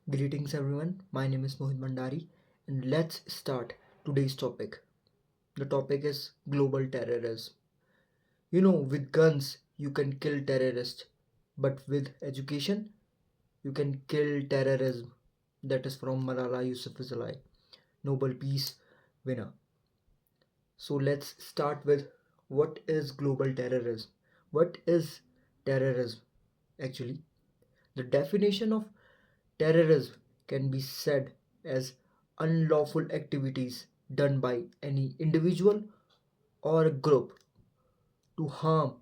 Greetings everyone, my name is Mohit Bhandari and let's start today's topic. The topic is global terrorism. With guns you can kill terrorists, but with education you can kill terrorism. That is from Malala Yousafzai, Nobel Peace winner. So let's start with what is global terrorism? What is terrorism actually? The definition of terrorism can be said as unlawful activities done by any individual or group to harm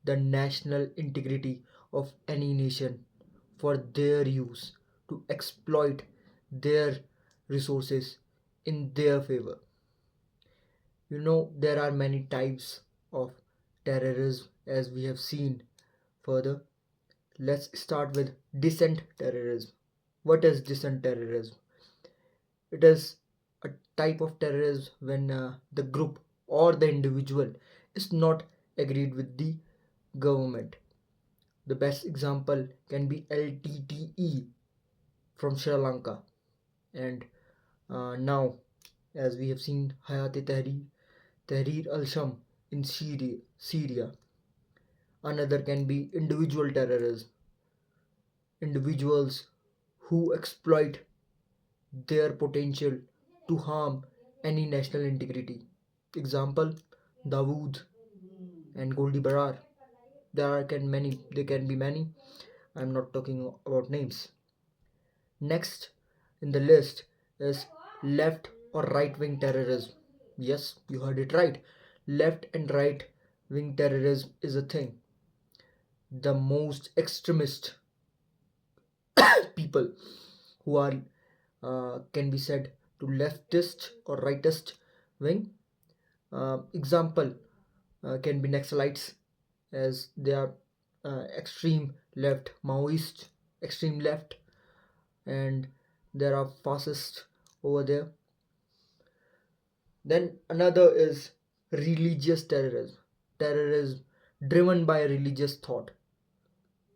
the national integrity of any nation for their use to exploit their resources in their favor. There are many types of terrorism as we have seen further. Let's start with dissent terrorism. What is dissent terrorism? It is a type of terrorism when the group or the individual is not agreed with the government. The best example can be LTTE from Sri Lanka, and now, as we have seen, Hayat Tahrir al-Sham in Syria. Another can be individual terrorism, individuals who exploit their potential to harm any national integrity. Example: Dawood and Goldie Barar. There can be many. I'm not talking about names. Next in the list is left or right wing terrorism. Yes, you heard it right. Left and right wing terrorism is a thing. The most extremist people who are can be said to leftist or rightist wing. Example can be Naxalites, as they are extreme left, Maoist, extreme left, and there are fascists over there. Then another is religious terrorism driven by religious thought.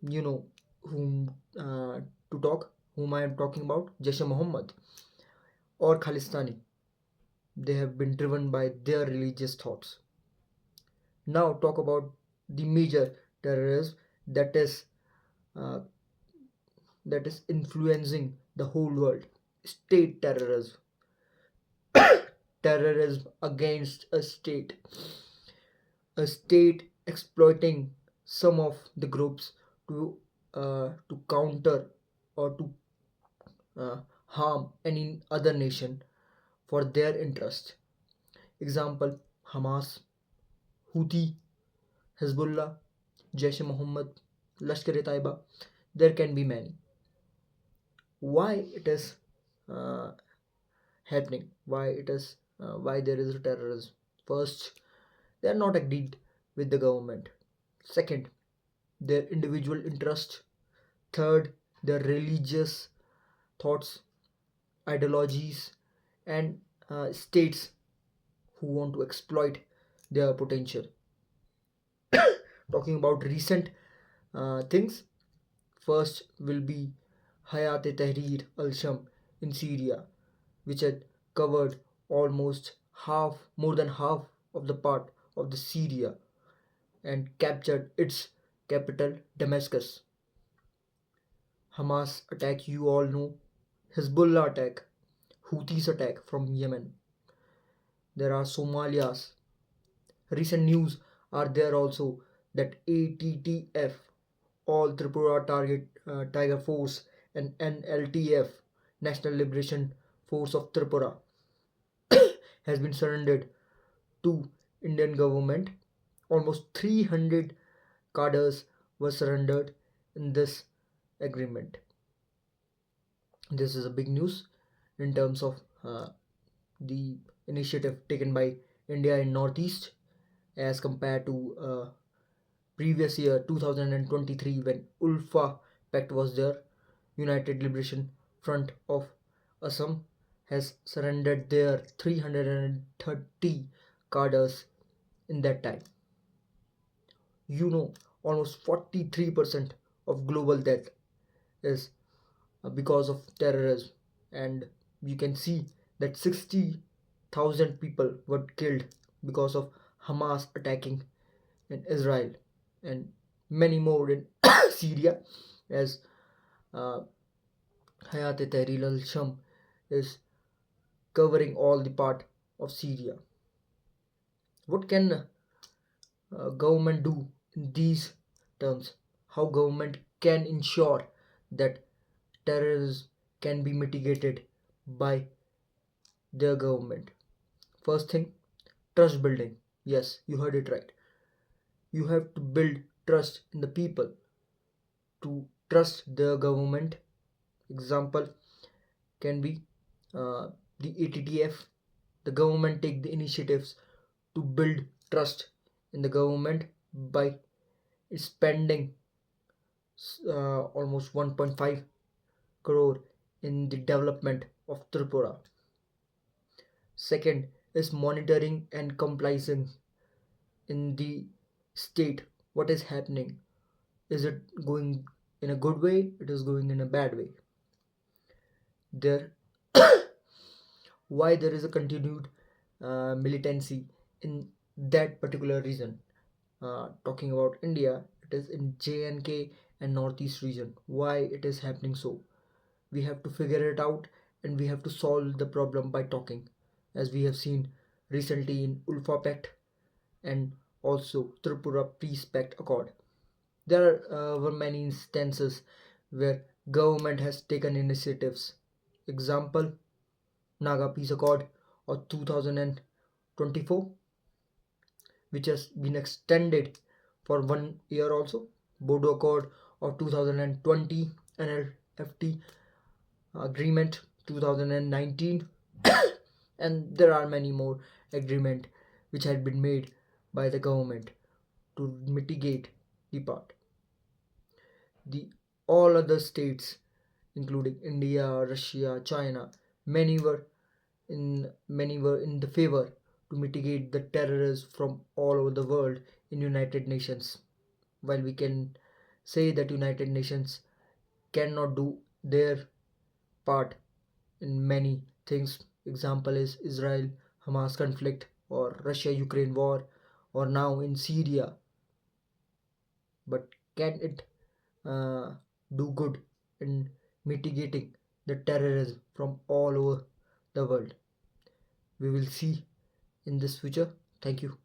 You know whom to talk, whom I am talking about, Jaish Muhammad or Khalistani. They have been driven by their religious thoughts. Now talk about the major terrorism that is uh, that is influencing the whole world. State terrorism, terrorism against a state exploiting some of the groups to counter or to harm any other nation for their interest. Example: Hamas, Houthi, Hezbollah, Jaish e Mohammed, Lashkar-e-Taiba. There can be many. Why it is uh, happening? Why there is terrorism? First, they are not agreed with the government. Second, their individual interest. Third, their religious thoughts, ideologies, and states who want to exploit their potential. Talking about recent things, first will be Hayat Tahrir al-Sham in Syria, which had covered almost more than half of the part of the Syria and captured its capital Damascus. Hamas attack, you all know. Hezbollah attack, Houthis attack from Yemen. There are Somalia's. Recent news are there also that ATTF, All Tripura Target Tiger Force, and NLTF, National Liberation Force of Tripura, has been surrendered to Indian government. Almost 300 cadres were surrendered in this agreement. This is a big news in terms of the initiative taken by India in Northeast as compared to previous year 2023 when ULFA Pact was there. United Liberation Front of Assam has surrendered their 330 cadres in that time. Almost 43% of global death is because of terrorism, and you can see that 60,000 people were killed because of Hamas attacking in Israel, and many more in Syria, as uh, Hayat Tahrir al-Sham is covering all the part of Syria. What can government do in these terms? How government can ensure that terrorism can be mitigated by their government? First thing, trust building. Yes, you heard it right. You have to build trust in the people to trust their government. Example can be uh, the ATTF. The government take the initiatives to build trust in the government by spending almost 1.5 crore in the development of Tripura. Second is monitoring and compliance in the state. What is happening? Is it going in a good way? It is going in a bad way. There, why there is a continued militancy in that particular region? Talking about India, it is in JNK and Northeast region. Why it is happening so? We have to figure it out, and we have to solve the problem by talking, as we have seen recently in Ulfa Pact and also Tripura Peace Pact Accord. There were many instances where government has taken initiatives. Example, Naga Peace Accord of 2024, which has been extended for 1 year also. Bodo Accord of 2020, NLFT Agreement 2019, and there are many more agreement which had been made by the government to mitigate the part. The all other states, including India, Russia, China, many were many were in the favor to mitigate the terrorists from all over the world in United Nations. While we can say that United Nations cannot do their part in many things, example is Israel Hamas conflict or Russia Ukraine war or now in Syria, but can it uh, do good in mitigating the terrorism from all over the world? We will see in this future. Thank you.